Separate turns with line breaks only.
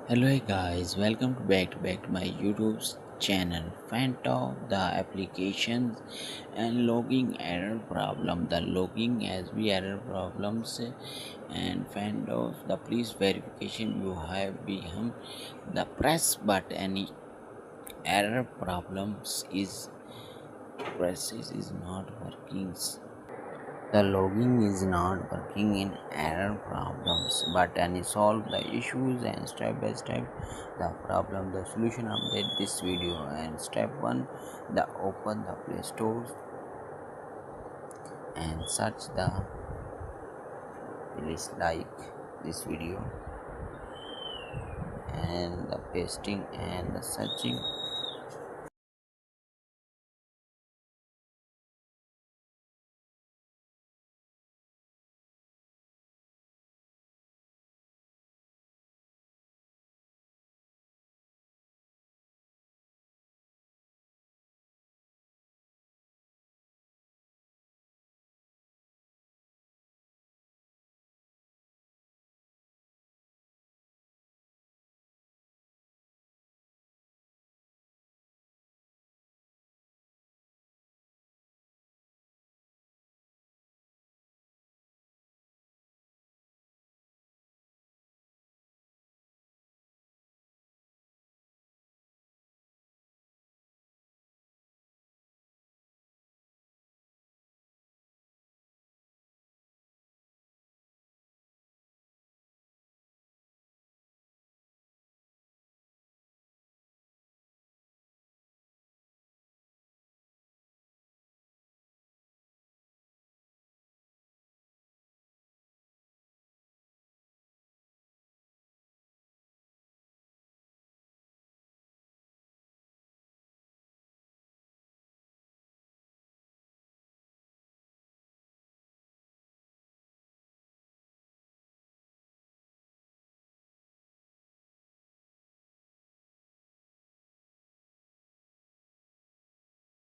Hello guys, welcome back to my YouTube channel. Fanduel the applications and logging error problem. The logging has be error problems and Fanduel the please verification you have become the press but any error problems is presses is not working. The logging is not working in error problems, but any solve the issues and step by step the problem the solution update this video. And step 1, the open the Play Store and search the please like this video and the pasting and the searching.